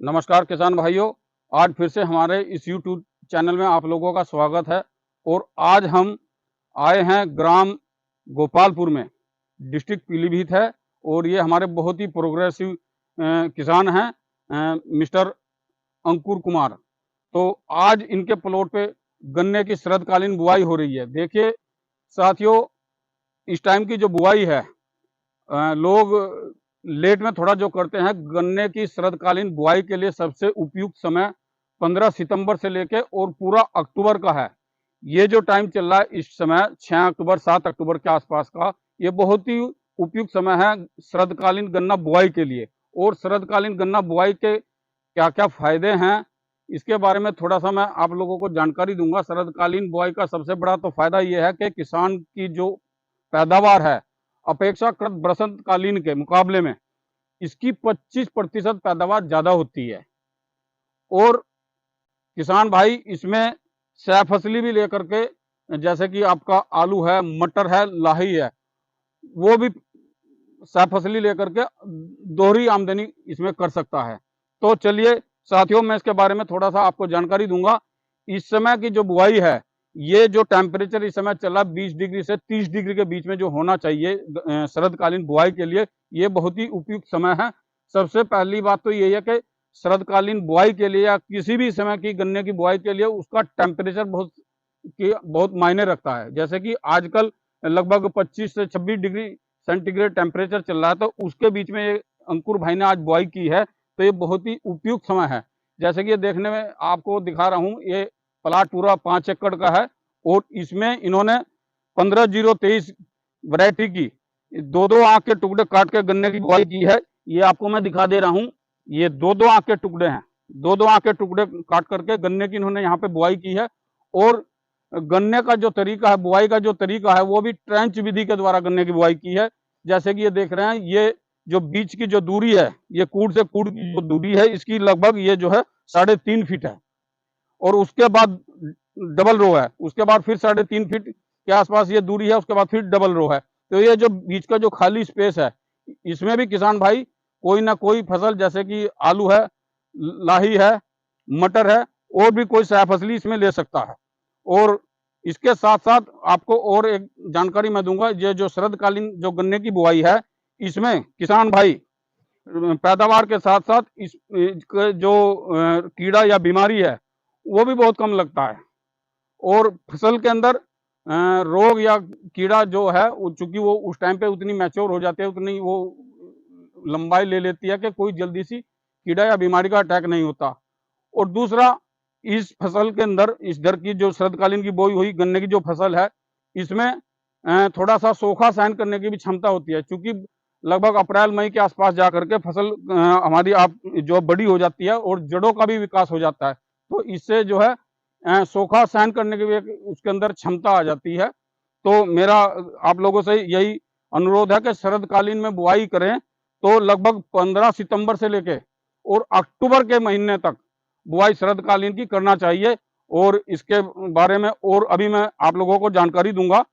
नमस्कार किसान भाइयों। आज फिर से हमारे इस YouTube चैनल में आप लोगों का स्वागत है। और आज हम आए हैं ग्राम गोपालपुर में, डिस्ट्रिक्ट पीलीभीत है। और ये हमारे बहुत ही प्रोग्रेसिव किसान हैं, मिस्टर अंकुर कुमार। तो आज इनके प्लॉट पे गन्ने की शरदकालीन बुआई हो रही है। देखिए साथियों, इस टाइम की जो बुआई है, लोग लेट में थोड़ा जो करते हैं। गन्ने की शरदकालीन बुआई के लिए सबसे उपयुक्त समय 15 सितंबर से लेके और पूरा अक्टूबर का है। ये जो टाइम चल रहा है इस समय 6 अक्टूबर 7 अक्टूबर के आसपास का, ये बहुत ही उपयुक्त समय है शरदकालीन गन्ना बुआई के लिए। और शरदकालीन गन्ना बुआई के क्या क्या फायदे हैं, इसके बारे में थोड़ा सा मैं आप लोगों को जानकारी दूंगा। शरदकालीन बुआई का सबसे बड़ा तो फायदा यह है कि किसान की जो पैदावार है, अपेक्षाकृत बसंतकालीन के मुकाबले में इसकी 25% पैदावार ज्यादा होती है। और किसान भाई इसमें सह फसली भी लेकर के, जैसे कि आपका आलू है, मटर है, लाही है, वो भी सह फसली लेकर के दोहरी आमदनी इसमें कर सकता है। तो चलिए साथियों, मैं इसके बारे में थोड़ा सा आपको जानकारी दूंगा। इस समय की जो बुआई है, ये जो टेम्परेचर इस समय चल रहा है 20 डिग्री से 30 डिग्री के बीच में जो होना चाहिए शरदकालीन बुआई के लिए, ये बहुत ही उपयुक्त समय है। सबसे पहली बात तो यही है कि शरदकालीन बुआई के लिए या किसी भी समय की गन्ने की बुआई के लिए उसका टेम्परेचर बहुत मायने रखता है। जैसे कि आजकल लगभग 25 से 26 डिग्री सेंटीग्रेड टेम्परेचर चल रहा है, तो उसके बीच में ये अंकुर भाई ने आज बुआई की है, तो ये बहुत ही उपयुक्त समय है। जैसे कि ये देखने में आपको दिखा रहा हूँ, ये प्लाट पूरा 5 एकड़ का है। और इसमें इन्होंने 15-0-23 वैरायटी की दो दो आंख के टुकड़े काट के गन्ने की बुआई की है। ये आपको मैं दिखा दे रहा हूँ, ये दो दो आंख के टुकड़े हैं। दो दो आंख के टुकड़े काट करके गन्ने की इन्होंने यहाँ पे बुआई की है। और गन्ने का जो तरीका है, बुआई का जो तरीका है, वो भी ट्रेंच विधि के द्वारा गन्ने की बुआई की है। जैसे कि ये देख रहे हैं, ये जो बीच की जो दूरी है, ये कूड़ से कूड़ की जो दूरी है, इसकी लगभग ये जो है 3.5 फीट है। और उसके बाद डबल रो है, उसके बाद फिर 3.5 फीट के आसपास ये दूरी है, उसके बाद फिर डबल रो है। तो ये जो बीच का जो खाली स्पेस है, इसमें भी किसान भाई कोई ना कोई फसल, जैसे कि आलू है, लाही है, मटर है, और भी कोई सह फसली इसमें ले सकता है। और इसके साथ साथ आपको और एक जानकारी मैं दूंगा, ये जो शरदकालीन जो गन्ने की बुआई है, इसमें किसान भाई पैदावार के साथ साथ इस जो कीड़ा या बीमारी है, वो भी बहुत कम लगता है। और फसल के अंदर रोग या कीड़ा जो है, चूंकि वो उस टाइम पे उतनी मैच्योर हो जाती है, उतनी वो लंबाई ले लेती है कि कोई जल्दी सी कीड़ा या बीमारी का अटैक नहीं होता। और दूसरा, इस फसल के अंदर, इस दर की जो शरदकालीन की बोई हुई गन्ने की जो फसल है, इसमें थोड़ा सा सूखा सहन करने की भी क्षमता होती है। क्योंकि लगभग अप्रैल मई के आसपास जा करके फसल हमारी आप जो बड़ी हो जाती है और जड़ों का भी विकास हो जाता है। तो इससे जो है सूखा सहन करने की भी उसके अंदर क्षमता आ जाती है। तो मेरा आप लोगों से यही अनुरोध है कि शरदकालीन में बुआई करें तो लगभग 15 सितंबर से लेके और अक्टूबर के महीने तक बुआई शरदकालीन की करना चाहिए। और इसके बारे में और अभी मैं आप लोगों को जानकारी दूंगा।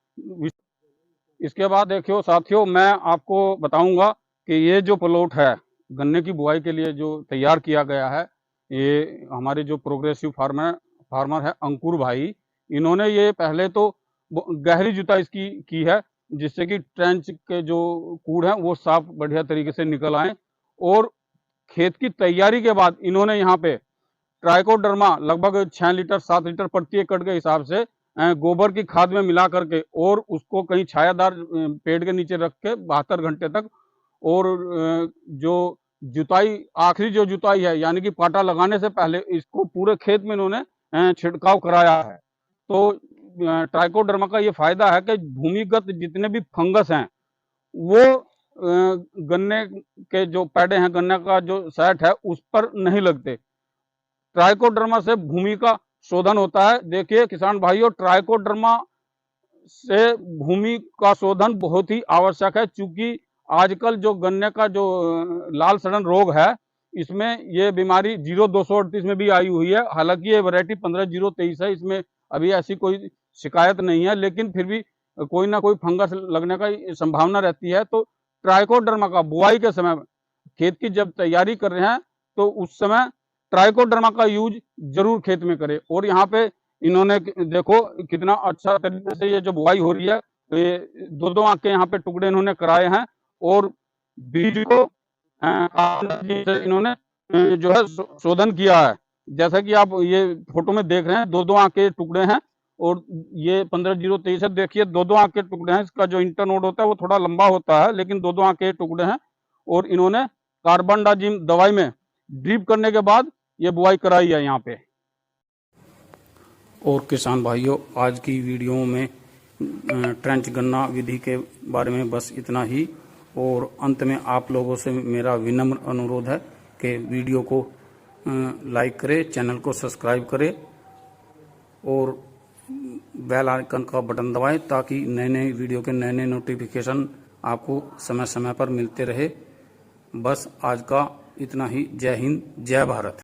इसके बाद देखियो साथियों, मैं आपको बताऊंगा कि ये जो प्लॉट है गन्ने की बुआई के लिए जो तैयार किया गया है, ये हमारे जो प्रोग्रेसिव फार्मर है अंकुर भाई, इन्होंने ये पहले तो गहरी जुताई इसकी की है, जिससे कि ट्रेंच के जो कूड़ हैं वो साफ बढ़िया तरीके से निकल आए। और खेत की तैयारी के बाद इन्होंने यहाँ पे ट्राइकोडर्मा लगभग 6 लीटर 7 लीटर प्रति एकड़ के हिसाब से गोबर की खाद में मिला करके, और उसको कहीं छायादार पेड़ के नीचे रख के 72 घंटे तक, और जो जुताई, आखिरी जो जुताई है यानी कि पाटा लगाने से पहले, इसको पूरे खेत में इन्होंने छिड़काव कराया है। तो ट्राइकोडर्मा का ये फायदा है कि भूमिगत जितने भी फंगस हैं वो गन्ने के जो पेड़े हैं, गन्ने का जो सेट है, उस पर नहीं लगते। ट्राइकोडर्मा से भूमि का शोधन होता है। देखिए किसान भाइयों, ट्राइकोडर्मा से भूमि का शोधन बहुत ही आवश्यक है, क्योंकि आजकल जो गन्ने का जो लाल सड़न रोग है, इसमें ये बीमारी 0238 में भी आई हुई है। हालांकि ये वैरायटी 15-0-23 है, इसमें अभी ऐसी कोई शिकायत नहीं है, लेकिन फिर भी कोई ना कोई फंगस लगने का संभावना रहती है। तो ट्राइकोडर्मा का बुआई के समय खेत की जब तैयारी कर रहे हैं, तो उस समय ट्राइकोडर्मा का यूज जरूर खेत में करें। और यहाँ पे इन्होंने देखो कितना अच्छा तरीके से ये जो बुआई हो रही है, तो ये 2-2 आंख के यहाँ पे टुकड़े इन्होंने कराए हैं और बीज को इन्होंने जो है शोधन किया है। जैसा कि आप ये फोटो में देख रहे हैं, 2-2 आंख के टुकड़े हैं और ये 15-0-23 है। देखिए 2-2 आंख के टुकड़े हैं। इसका जो इंटरनोड होता है वो थोड़ा लंबा होता है, लेकिन 2-2 आंख के टुकड़े हैं। और इन्होंने कार्बनडाजिम दवाई में ड्रिप करने के बाद ये बुआई कराई है यहाँ पे। और किसान भाइयों, आज की वीडियो में ट्रेंच गन्ना विधि के बारे में बस इतना ही। और अंत में आप लोगों से मेरा विनम्र अनुरोध है कि वीडियो को लाइक करें, चैनल को सब्सक्राइब करें और बेल आइकन का बटन दबाएं ताकि नए नए वीडियो के नए नए नोटिफिकेशन आपको समय समय पर मिलते रहे। बस आज का इतना ही। जय हिंद, जय भारत।